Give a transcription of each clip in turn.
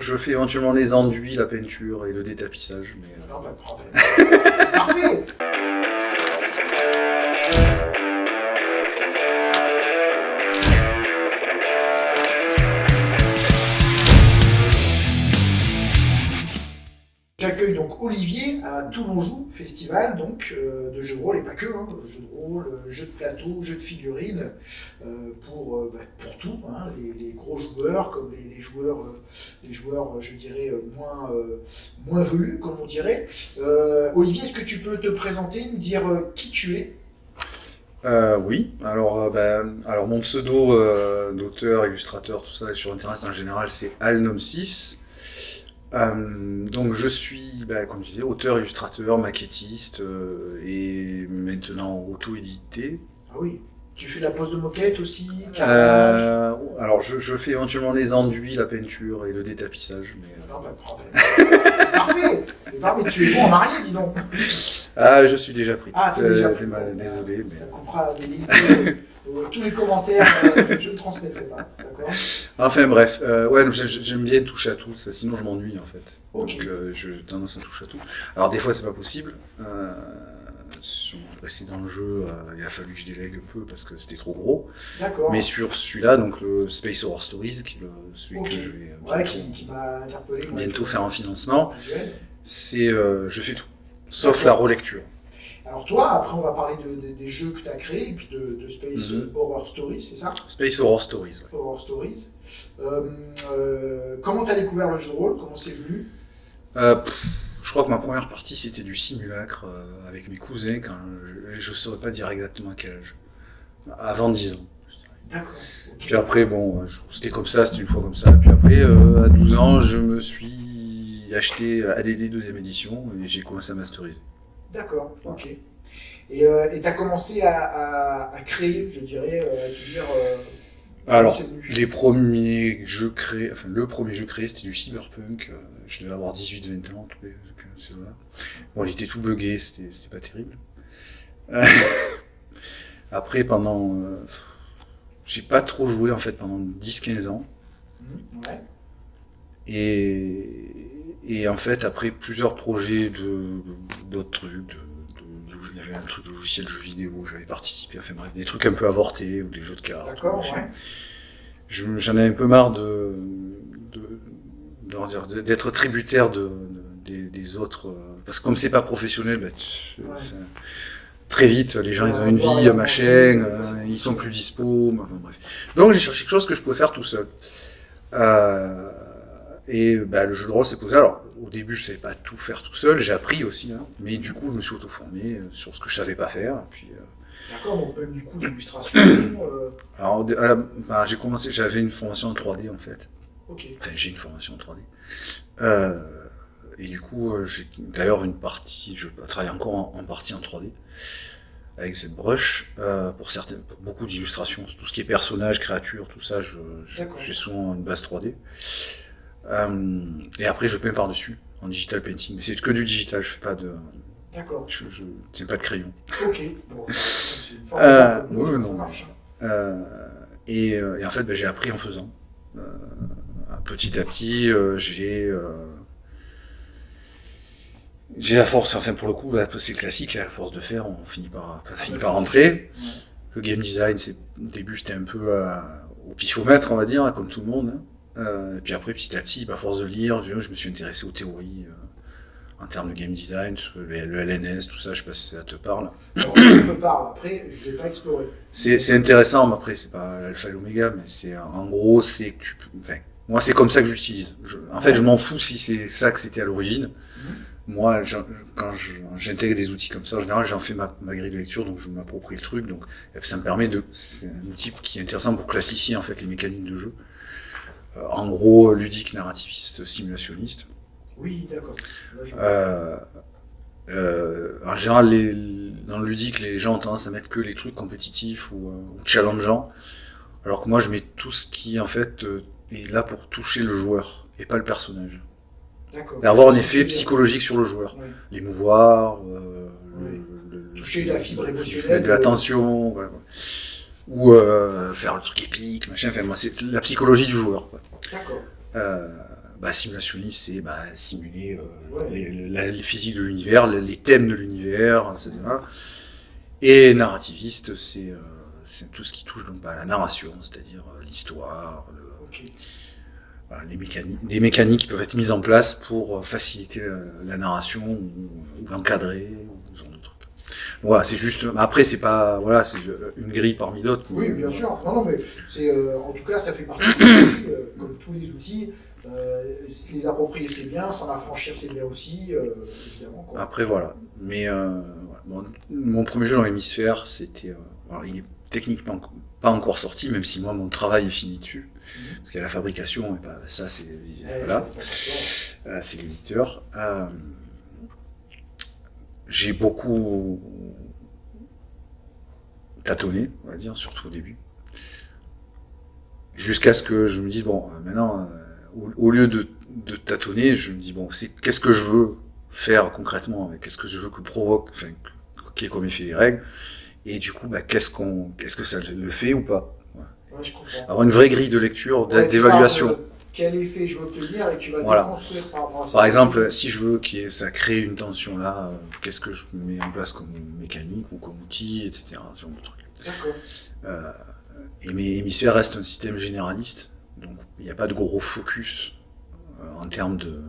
Je fais éventuellement les enduits, la peinture et le détapissage, mais Non, pas de problème. Parfait. J'accueille donc Olivier à Toulon Joue Festival donc de jeux de rôle et pas que, hein, jeux de rôle, jeux de plateau, jeux de figurines pour tout, hein, les gros joueurs comme les joueurs je dirais moins velus comme on dirait. Olivier, est-ce que tu peux te présenter, nous dire qui tu es? Oui, alors mon pseudo d'auteur, illustrateur, tout ça, sur internet en général, c'est Alnom6. Donc je suis, comme je disais, auteur, illustrateur, maquettiste et maintenant auto-édité. Ah oui, tu fais la pose de moquette aussi, carrelage. Alors je fais éventuellement les enduits, la peinture et le détapissage. Mais, Non, pas de problème. Parfait. Mais tu es bon en marié, dis donc. je suis déjà pris. Ah, c'est déjà pris. Désolé. Ça coupera des lignes. Tous les commentaires, je ne transmettrai pas, d'accord? Enfin bref, donc j'aime bien toucher à tout, sinon je m'ennuie en fait. Okay. Donc j'ai tendance à toucher à tout. Alors des fois c'est pas possible. Sur mon précédent jeu, il a fallu que je délègue un peu parce que c'était trop gros. D'accord. Mais sur celui-là, donc le Space Horror Stories, qui est celui que je vais qui m'a interpellé bientôt faire un financement, je fais tout, sauf la relecture. Alors toi, après on va parler des jeux que tu as créés et puis de Space Horror Stories, c'est ça? Space Horror Stories. Ouais. Horror Stories. Comment tu as découvert le jeu de rôle? Comment c'est venu? Je crois que ma première partie c'était du simulacre avec mes cousins quand je ne saurais pas dire exactement à quel âge. Avant 10 ans. D'accord. Okay. Puis après, c'était comme ça, c'était une fois comme ça. Puis après, à 12 ans, je me suis acheté ADD 2ème édition et j'ai commencé à masteriser. D'accord, ok. Et tu as commencé à créer, je dirais, alors, les premiers jeux créés, le premier jeu créé, c'était du cyberpunk. Je devais avoir 18-20 ans, c'est vrai. Bon, il était tout buggé, c'était pas terrible. Après, j'ai pas trop joué, en fait, pendant 10-15 ans. Ouais. Et en fait, après plusieurs projets d'autres trucs, il y avait un truc de logiciel de jeux vidéo où j'avais participé, enfin bref, des trucs un peu avortés, ou des jeux de cartes. D'accord, ouais. J'en avais un peu marre d'être tributaire des autres, parce que comme c'est pas professionnel, très vite, les gens ils ont une vie, machin, ils sont plus dispo, bref. Donc j'ai cherché quelque chose que je pouvais faire tout seul. Et le jeu de rôle s'est posé. Alors, au début, je savais pas tout faire tout seul, j'ai appris aussi, hein, mais du coup, je me suis auto-formé sur ce que je savais pas faire. Puis, d'accord, donc même du coup, l'illustration. Alors, j'ai commencé, j'avais une formation en 3D en fait. Ok. Enfin, j'ai une formation en 3D. Et du coup, j'ai d'ailleurs une partie, je travaille encore en partie en 3D avec cette brush pour beaucoup d'illustrations, tout ce qui est personnages, créatures, tout ça, j'ai souvent une base 3D. Et après je peins par-dessus en digital painting, mais c'est que du digital, je fais pas de. D'accord. Je tiens pas de crayon. Ok. Bon, c'est une forme ça marche. Et en fait, j'ai appris en faisant. Petit à petit, j'ai la force. Enfin, pour le coup, c'est classique. À force de faire, on finit par rentrer. Ouais. Le game design, au début, c'était un peu au pifomètre, on va dire, comme tout le monde. Hein. Et puis après, petit à petit, à force de lire, je me suis intéressé aux théories en termes de game design, le LNS, tout ça, je sais pas si ça te parle. Alors, ça me parle, après, je l'ai pas exploré. C'est intéressant, mais après, c'est pas l'alpha et l'oméga, mais en gros, c'est que moi, c'est comme ça que j'utilise. En fait, je m'en fous si c'est ça que c'était à l'origine. Moi, quand j'intègre des outils comme ça, en général, j'en fais ma grille de lecture, donc je m'approprie le truc, donc ça me permet c'est un outil qui est intéressant pour classifier, en fait, les mécaniques de jeu. En gros, ludique, narrativiste, simulationniste. Oui, d'accord. En général, dans le ludique, les gens ont tendance à mettre que les trucs compétitifs ou challengeants, alors que moi, je mets tout ce qui, en fait, est là pour toucher le joueur, et pas le personnage. D'accord. Et avoir un effet psychologique sur le joueur. Oui. L'émouvoir, toucher la fibre émotionnelle. De la tension, ou faire le truc épique, machin. Enfin, moi, c'est la psychologie du joueur. Quoi. D'accord. Simulationniste, c'est simuler Ouais. les physiques de l'univers, les thèmes de l'univers, etc. Et narrativiste, c'est tout ce qui touche donc, à la narration, c'est-à-dire l'histoire, Ok. voilà, des mécaniques qui peuvent être mises en place pour faciliter la narration ou l'encadrer, ou ce genre de trucs. Voilà, c'est juste. Après, c'est pas. Voilà, c'est une grille parmi d'autres. Oui, bien sûr. Non, mais c'est, en tout cas, ça fait partie des outils, comme tous les outils. Se les approprier, c'est bien. S'en affranchir, c'est bien aussi, évidemment. Quoi. Après, voilà. Mais voilà. Bon, mon premier jeu dans l'hémisphère, c'était. Alors, il est techniquement pas encore sorti, même si moi, mon travail est fini dessus. Parce qu'il y a la fabrication, et ça, c'est. Voilà. C'est l'éditeur. J'ai beaucoup tâtonné, on va dire, surtout au début. Jusqu'à ce que je me dise, bon, maintenant, au lieu de tâtonner, je me dis, bon, qu'est-ce que je veux faire concrètement, qu'est-ce que je veux que provoque, enfin, qui est comme effet les règles, et du coup, qu'est-ce que ça le fait ou pas. Ouais, je comprends. Avoir une vraie grille de lecture, Ouais, d'évaluation. Quel effet je veux obtenir et tu vas Voilà. déconstruire par rapport à ça. Par exemple, si je veux que ça crée une tension là, qu'est-ce que je mets en place comme mécanique ou comme outil, etc. Ce genre de trucs. D'accord. Et mes hémisphères restent un système généraliste, donc il n'y a pas de gros focus en termes de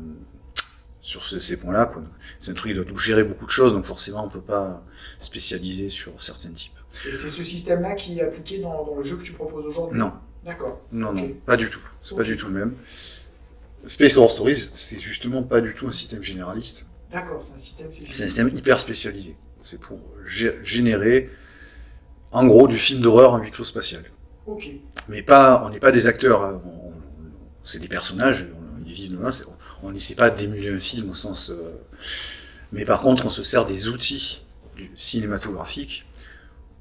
sur ces points-là, quoi. C'est un truc qui doit gérer beaucoup de choses, donc forcément on peut pas spécialiser sur certains types. Et c'est ce système-là qui est appliqué dans le jeu que tu proposes aujourd'hui? Non. D'accord. Non, Ok. non, pas du tout. C'est pas du tout le même. Space Horror Stories, c'est justement pas du tout un système généraliste. D'accord, c'est un système. C'est un système hyper spécialisé. C'est pour générer, en gros, du film d'horreur en huis clos spatial. Ok. Mais pas, on n'est pas des acteurs, hein. C'est des personnages, ils vivent là, on n'essaie pas d'émuler un film au sens. Mais par contre, on se sert des outils cinématographiques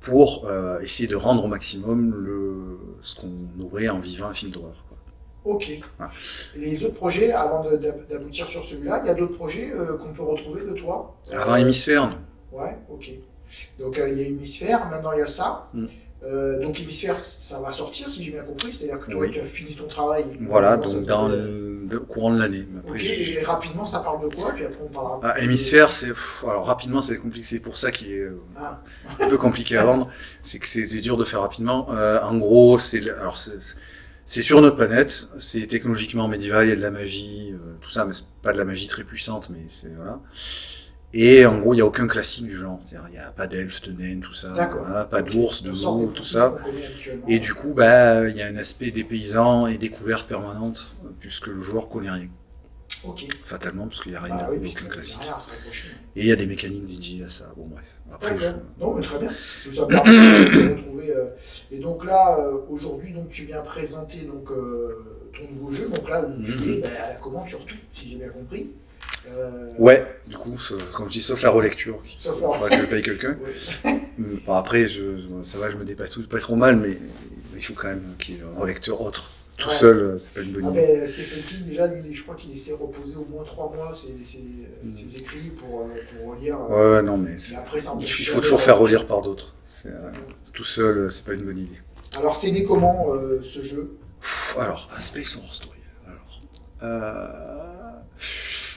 pour essayer de rendre au maximum ce qu'on aurait en vivant un film d'horreur. Ok. Voilà. Et les autres projets, avant d'aboutir sur celui-là, il y a d'autres projets qu'on peut retrouver de toi? Avant Hémisphère, non. Ouais, ok. Donc il y a Hémisphère, maintenant il y a ça. Donc Hémisphère, ça va sortir, si j'ai bien compris, c'est-à-dire que toi, Oui. tu as fini ton travail. Voilà, donc au courant de l'année. Après, Ok, et rapidement, ça parle de quoi? Puis après, on parlera. Hémisphère, alors rapidement, c'est compliqué. C'est pour ça qu'il est un peu compliqué à vendre. C'est que c'est dur de faire rapidement. En gros, c'est sur notre planète. C'est technologiquement médiéval. Il y a de la magie, tout ça, mais c'est pas de la magie très puissante, mais c'est voilà. Et en gros, il n'y a aucun classique du genre. C'est-à-dire, il n'y a pas d'elfes, de naines, tout ça. Voilà, pas d'ours, de loups, tout ça. Et du coup, il y a un aspect des paysans et découverte permanente, puisque le joueur connaît rien. Ok. Fatalement, parce qu'il n'y a rien, aucun classique. Et il y a des mécaniques dédiées à ça. Bon, bref. Après, non, mais très bien. Ça permet de retrouver. Et donc là, aujourd'hui, donc tu viens présenter donc ton nouveau jeu. Donc là où tu es, comment tu retournes, si j'ai bien compris. Ouais, du coup, comme je dis, sauf la relecture, sauf la que je paye quelqu'un. Bon, après, ça va, je me dépasse pas trop mal, mais il faut quand même qu'il y ait un relecteur autre. Tout seul, c'est pas une bonne idée. Stephen King, déjà, lui, je crois qu'il essaie de reposer au moins 3 mois ses écrits pour relire. Ouais, non, mais après, il faut toujours faire relire par d'autres. Tout seul, c'est pas une bonne idée. Alors, c'est né comment ce jeu? Alors, Space Horror Stories.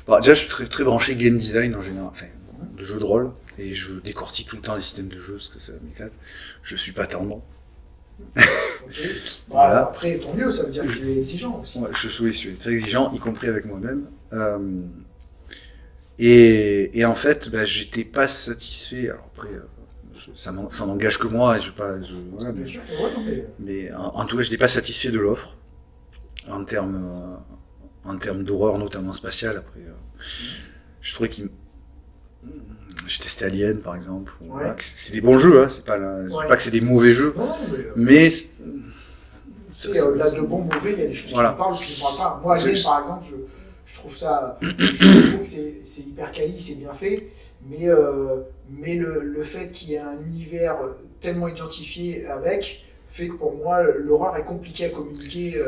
Bon, déjà, je suis très, très branché game design en général, enfin, de jeux de rôle, et je décortique tout le temps les systèmes de jeu parce que ça m'éclate. Je suis pas tendre. Okay. Voilà. Après, tant mieux, ça veut dire que tu es exigeant aussi. Ouais, je suis très exigeant, y compris avec moi-même. Et en fait, j'étais pas satisfait. Alors après, ça n'engage que moi, et voilà, bien sûr, mais en tout cas, j'étais pas satisfait de l'offre en termes d'horreur, notamment spatiale. Après, je trouvais j'ai testé Alien, par exemple. Voilà, c'est des bons jeux, hein, je dis pas que c'est des mauvais jeux, mais au-delà de bons, mauvais, il y a des choses qui me parlent ou qui ne me parlent pas. Moi, Alien, par exemple, je trouve ça, je trouve que c'est hyper quali, c'est bien fait, mais le fait qu'il y ait un univers tellement identifié avec fait que pour moi, l'horreur est compliquée à communiquer.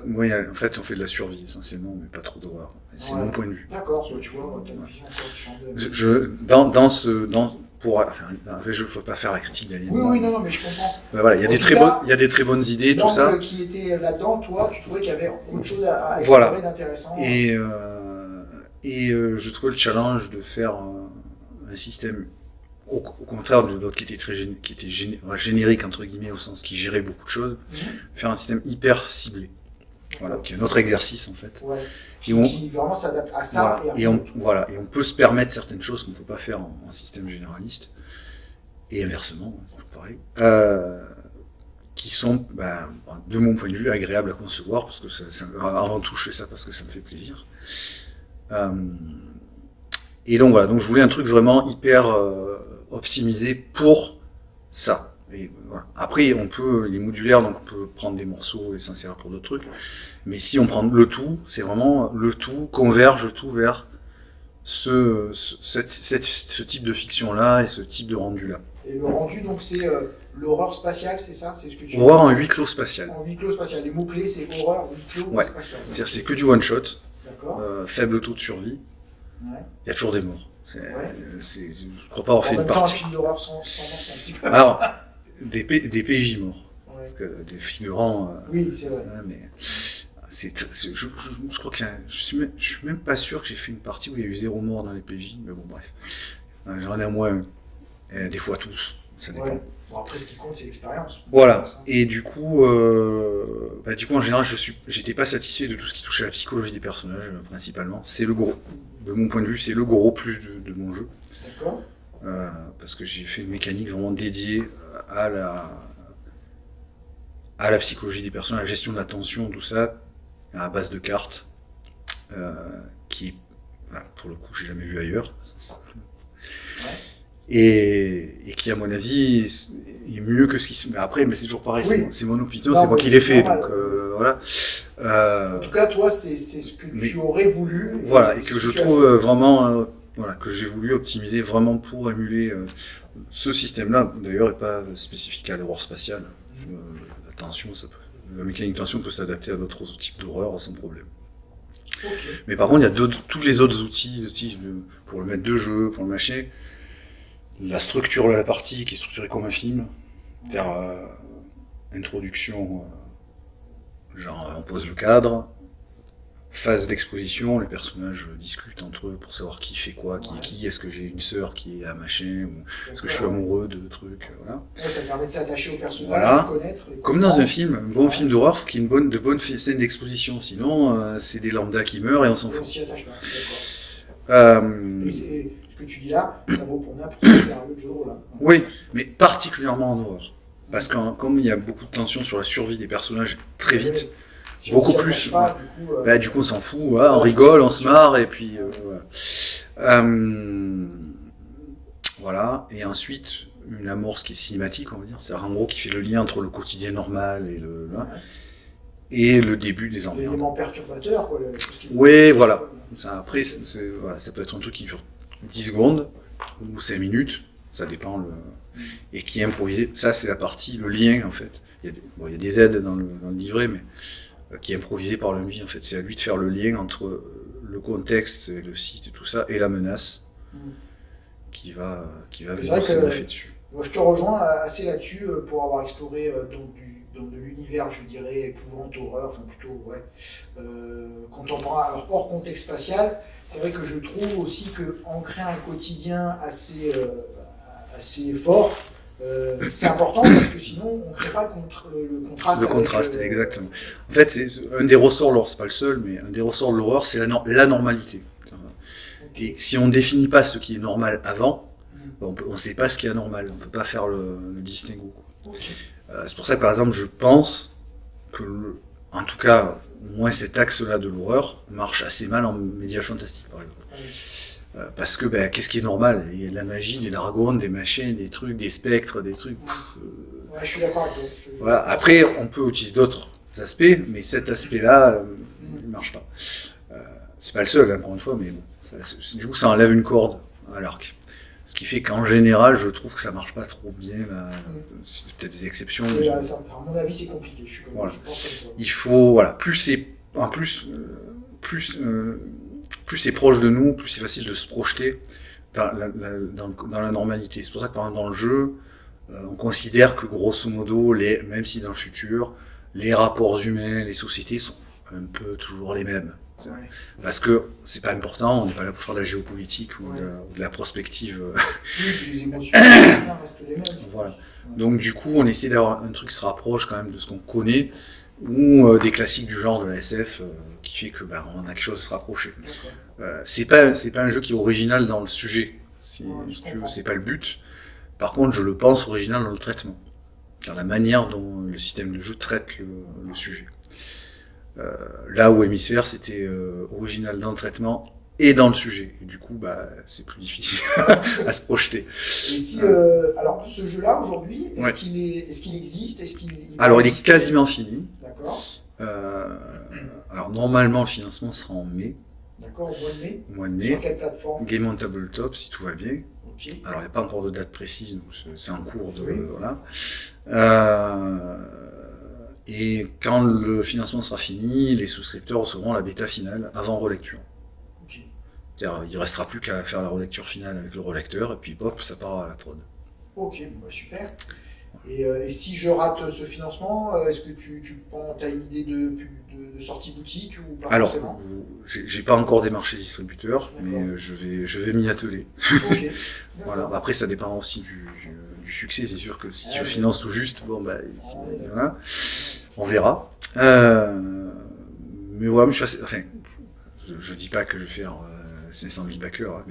Oui, en fait, on fait de la survie essentiellement, mais pas trop d'horreur. C'est mon point de vue. D'accord, tu vois, tu as une vision encore différente. Je ne faut pas faire la critique d'Alien. Oui, non, mais je comprends. Voilà, il y a des très bonnes idées, tout ça. Qui était là-dedans, toi, tu trouvais qu'il y avait autre chose à explorer d'intéressant. Et je trouvais le challenge de faire un système au contraire de l'autre qui était générique entre guillemets au sens qui gérait beaucoup de choses, faire un système hyper ciblé. Voilà, qui est un autre exercice en fait. Ouais. Qui vraiment s'adapte à ça. Et on peut se permettre certaines choses qu'on ne peut pas faire en système généraliste. Et inversement, toujours pareil. Qui sont, de mon point de vue, agréables à concevoir, parce que avant tout, je fais ça parce que ça me fait plaisir. Et donc voilà, donc je voulais un truc vraiment hyper optimisé pour ça. Et voilà. Après, les modulaires, donc on peut prendre des morceaux et s'en servir pour d'autres trucs. Mais si on prend le tout, c'est vraiment le tout, converge tout vers ce type de fiction-là et ce type de rendu-là. Et le rendu, donc, c'est l'horreur spatiale, c'est ça? C'est ce que tu horreur en huis clos spatial. En huis clos spatial. Les mots-clés, c'est horreur, huis clos spatial. C'est-à-dire c'est que du one-shot, faible taux de survie. Ouais. Il y a toujours des morts. Je ne crois pas avoir fait une partie. Un film d'horreur sans mort, c'est un petit peu... Alors, des PJ morts. Ouais. Parce que des figurants... oui, c'est vrai. Mais je crois que je suis même pas sûr que j'ai fait une partie où il y a eu 0 mort dans les PJ, mais bon, bref. J'en ai au moins, des fois tous, ça dépend. Ouais. Bon, après, ce qui compte, c'est l'expérience. Voilà. Et du coup, en général, j'étais pas satisfait de tout ce qui touchait à la psychologie des personnages, principalement. C'est le gros. De mon point de vue, c'est le gros plus de mon jeu. D'accord. Parce que j'ai fait une mécanique vraiment dédiée à la psychologie des personnages, à la gestion de la tension, tout ça, à base de cartes, qui, pour le coup, j'ai jamais vu ailleurs. Et qui, à mon avis, est mieux que ce qui se met après, mais c'est toujours pareil, c'est mon opinion, c'est moi qui l'ai fait, donc voilà. En tout cas, toi, c'est ce que tu aurais voulu. Voilà, et que je trouve vraiment, que j'ai voulu optimiser vraiment pour émuler ce système-là, d'ailleurs, et pas spécifique à l'horreur spatiale. La tension, la mécanique de tension peut s'adapter à d'autres types d'horreur sans problème. Okay. Mais par contre, il y a tous les autres outils pour le maître de jeu, pour le machin. La structure de la partie qui est structurée comme un film, c'est-à-dire introduction, genre on pose le cadre, phase d'exposition, les personnages discutent entre eux pour savoir qui fait quoi, qui est qui, est-ce que j'ai une sœur qui est à machin, ou est-ce que je suis amoureux de trucs, voilà. Ouais, ça permet de s'attacher aux personnages, de connaître. Comme dans un film, un bon film d'horreur, il faut qu'il y ait de bonnes scènes d'exposition, sinon c'est des lambdas qui meurent et on s'en fout. On s'y attache pas, d'accord. Que tu dis là, ça vaut pour n'importe quel scénario de jeu de rôle. Oui, mais particulièrement en horreur. Parce que comme il y a beaucoup de tension sur la survie des personnages très vite, si beaucoup plus. Pas, du coup, on s'en fout, on rigole, on se marre, et puis voilà. Et ensuite, une amorce qui est cinématique, on va dire. C'est en gros qui fait le lien entre le quotidien normal et le début des emmerdes. L'élément perturbateur, quoi. Oui, voilà. Ça, après, ça peut être un truc qui dure 10 secondes ou 5 minutes, ça dépend, et qui est improvisé. Ça, c'est la partie, le lien, en fait. Il y a des aides dans le livret, mais qui est improvisé par le MJ, en fait. C'est à lui de faire le lien entre le contexte, et le site et tout ça, et la menace qui va verser l'effet dessus. Moi, je te rejoins assez là-dessus pour avoir exploré dans de l'univers, je dirais, épouvante, horreur, enfin plutôt, contemporain, alors hors contexte spatial. C'est vrai que je trouve aussi qu'en créant un quotidien assez fort, c'est important parce que sinon on ne crée pas le contraste. Le contraste, exactement. En fait, c'est un des ressorts de l'horreur, c'est pas le seul, mais un des ressorts de l'horreur, c'est la normalité. Okay. Et si on ne définit pas ce qui est normal avant, on ne sait pas ce qui est anormal, on ne peut pas faire le distinguo. Okay. C'est pour ça que par exemple, je pense que en tout cas, au moins cet axe-là de l'horreur marche assez mal en médiéval fantastique, par exemple. Parce que, qu'est-ce qui est normal? Il y a de la magie, des dragons, des machins, des trucs, des spectres, des trucs... je suis d'accord avec toi. Voilà. Après, on peut utiliser d'autres aspects, mais cet aspect-là, il ne marche pas. C'est pas le seul, encore une fois, mais bon. Du coup, ça enlève une corde à l'arc. Ce qui fait qu'en général, je trouve que ça marche pas trop bien. C'est peut-être des exceptions. À mon avis, c'est compliqué. Je pense comme toi. Il faut, voilà, plus c'est c'est proche de nous, plus c'est facile de se projeter dans la normalité. C'est pour ça que par exemple dans le jeu, on considère que grosso modo, même si dans le futur, les rapports humains, les sociétés sont un peu toujours les mêmes. Ouais. Parce que c'est pas important, on n'est pas là pour faire de la géopolitique ou de la prospective. Oui, les émotions restent les mêmes. Voilà. Donc du coup, on essaie d'avoir un truc qui se rapproche quand même de ce qu'on connaît, ou des classiques du genre de la SF, qui fait que on a quelque chose à se rapprocher. C'est pas un jeu qui est original dans le sujet, si tu veux, c'est pas le but. Par contre, je le pense original dans le traitement, dans la manière dont le système de jeu traite le sujet. Là où Hémisphère, c'était original dans le traitement et dans le sujet. Et du coup, c'est plus difficile à se projeter. Et si, alors, ce jeu-là, aujourd'hui, est-ce qu'il existe? Alors, il est quasiment fini. D'accord. Alors, normalement, le financement sera en mai. D'accord, au mois de mai. Au mois de mai. Sur quelle plateforme? Game on Tabletop, si tout va bien. Okay. Alors, il n'y a pas encore de date précise, donc c'est en cours de... Oui. Voilà. Et quand le financement sera fini, les souscripteurs recevront la bêta finale avant relecture. Okay. C'est-à-dire, il ne restera plus qu'à faire la relecture finale avec le relecteur, et puis hop, ça part à la prod. Ok, super. Et si je rate ce financement, est-ce que tu as une idée de sortie boutique ou pas? Alors, forcément? j'ai pas encore démarché distributeur, mais je vais m'y atteler. Okay. Voilà. Après, ça dépend aussi du succès. C'est sûr que si je finance tout juste, voilà, on verra. Mais voilà, je dis pas que je vais faire 500 000 backers, hein,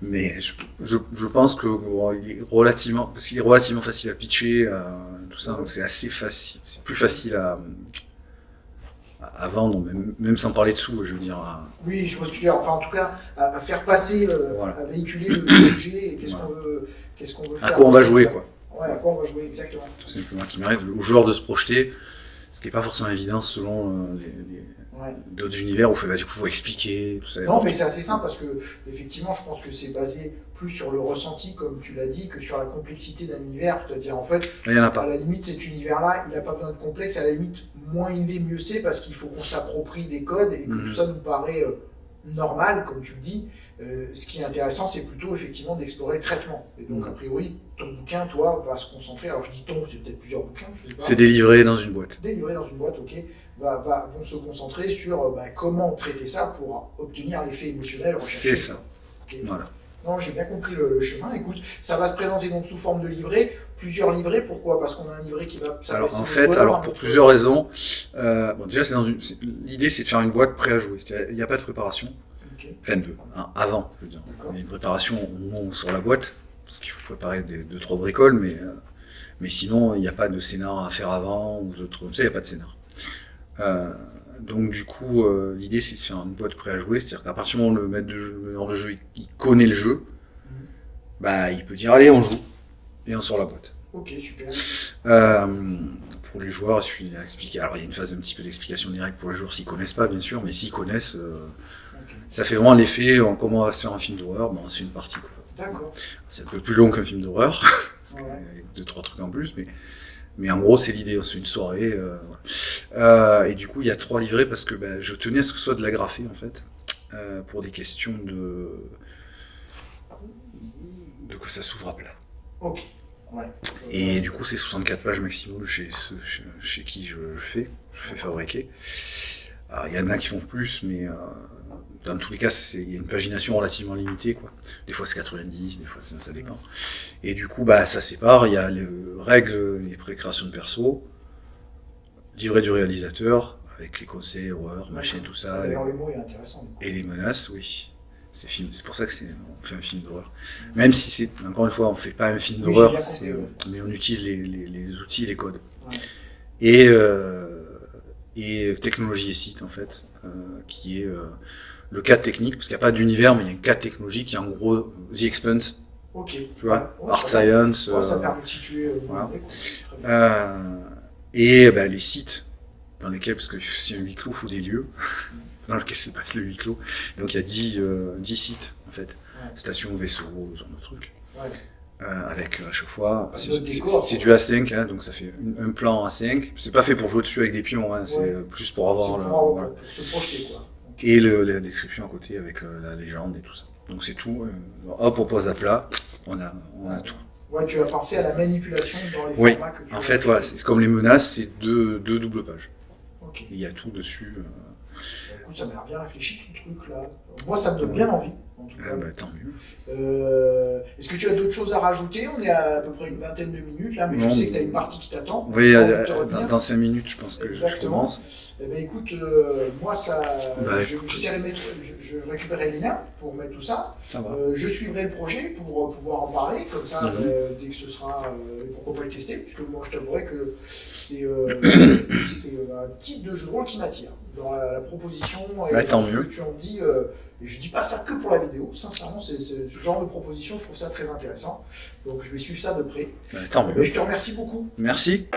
mais je pense que il est relativement facile à pitcher, tout ça, donc c'est assez facile, c'est plus facile à vendre, même sans parler de sous, je veux dire. Oui, je vois ce que tu veux dire. Enfin, en tout cas, à faire passer, à véhiculer le sujet et qu'est-ce qu'on veut faire. À quoi on va jouer, quoi. Ouais, à quoi on va jouer, exactement. Tout simplement, qui m'arrive aux joueurs de se projeter, ce qui n'est pas forcément évident selon d'autres univers où du coup, il faut expliquer, tout ça. Non, mais c'est assez simple parce que, effectivement, je pense que c'est basé plus sur le ressenti, comme tu l'as dit, que sur la complexité d'un univers. C'est-à-dire, en fait, il y en a pas. À la limite, cet univers-là, il n'a pas besoin de complexe. À la limite, moins il est, mieux c'est, parce qu'il faut qu'on s'approprie des codes et que tout ça nous paraît normal, comme tu le dis. Ce qui est intéressant, c'est plutôt effectivement d'explorer le traitement. Et donc, a priori, ton bouquin, toi, va se concentrer. Alors, je dis ton, c'est peut-être plusieurs bouquins, je sais pas. C'est délivré dans une boîte. Délivré dans une boîte, ok. Vont se concentrer sur comment traiter ça pour obtenir l'effet émotionnel recherché. C'est ça. Okay. Voilà. Non, j'ai bien compris le chemin. Écoute, ça va se présenter donc sous forme de livret. Plusieurs livrets, pourquoi? Parce qu'on a un livret qui va... Alors en fait, pour plusieurs raisons. Déjà, l'idée, c'est de faire une boîte prêt à jouer. Il n'y a pas de préparation. Okay. Enfin, avant, je veux dire. Il y a une préparation au moment où on sort la boîte, parce qu'il faut préparer 2-3 bricoles, mais sinon, il n'y a pas de scénar à faire avant, ou d'autres comme ça, il n'y a pas de scénar. Donc du coup, l'idée c'est de faire une boîte prêt à jouer, c'est-à-dire qu'à partir du moment où le meneur de jeu il connaît le jeu, il peut dire allez on joue, et on sort la boîte. Ok, super. Pour les joueurs, il suffit d'expliquer. Alors il y a une phase un petit peu d'explication directe pour les joueurs s'ils connaissent pas bien sûr, mais s'ils connaissent, ça fait vraiment l'effet comment on va se faire un film d'horreur, on se fait une partie quoi. D'accord. C'est un peu plus long qu'un film d'horreur, avec 2-3 trucs en plus, mais en gros, c'est l'idée, c'est une soirée. Et du coup, il y a 3 livrets parce que je tenais à ce que ce soit de l'agrafé, en fait, pour des questions de que ça s'ouvre à plat. Ok. Ouais. Et du coup, c'est 64 pages maximum chez qui je fais fabriquer. Alors, il y en a qui font plus, mais dans tous les cas, il y a une pagination relativement limitée, quoi. Des fois, c'est 90, des fois, ça dépend. Et du coup, ça sépare. Il y a les règles et pré-création de perso, livret du réalisateur, avec les conseils, horreur, machin, tout ça. D'ailleurs, le mot est intéressant. Et les menaces, oui. C'est pour ça que on fait un film d'horreur. Même si encore une fois, on fait pas un film d'horreur, mais on utilise les outils et les codes. Ouais. Et technologie et site, en fait, qui est le cadre technique, parce qu'il n'y a pas d'univers, mais il y a un cadre technologique qui est en gros The Expanse. Ok. Tu vois, Art Science. Ça permet de situer. Voilà. Et les sites dans lesquels, parce que si un huis clos, il faut des lieux dans lesquels se passe le huis clos. Donc il y a 10 sites en fait. Ouais. Station, vaisseau, ce genre de trucs. Ouais. Avec à chaque fois, décor, c'est du A5, hein, donc ça fait un plan A5. C'est pas fait pour jouer dessus avec des pions, hein, c'est plus pour avoir pour se projeter, quoi. Et la description à côté avec la légende et tout ça. Donc c'est tout. Hop, on pose à plat, on a tout. Ouais, tu as pensé à la manipulation dans les formats que tu en fait, ouais, c'est comme les menaces, c'est deux doubles pages. Ok. Et il y a tout dessus. Écoute, ça m'a l'air bien réfléchi tout le truc là. Moi, ça me donne bien envie. En tout cas. Tant mieux. Est-ce que tu as d'autres choses à rajouter? On est à peu près une vingtaine de minutes là, mais je sais que tu as une partie qui t'attend. Oui, dans 5 minutes, je pense que je commence. Eh ben écoute, moi ça, je récupérerai les liens pour mettre tout ça. Ça va. Je suivrai le projet pour pouvoir en parler, comme ça, dès que ce sera, pourquoi pas le tester, puisque moi je t'avouerai que c'est un type de jeu de rôle qui m'attire. Dans la proposition et tant ce mieux. que tu en dis, et je dis pas ça que pour la vidéo, sincèrement, c'est ce genre de proposition, je trouve ça très intéressant. Donc je vais suivre ça de près. Tant mieux. Je te remercie beaucoup. Merci.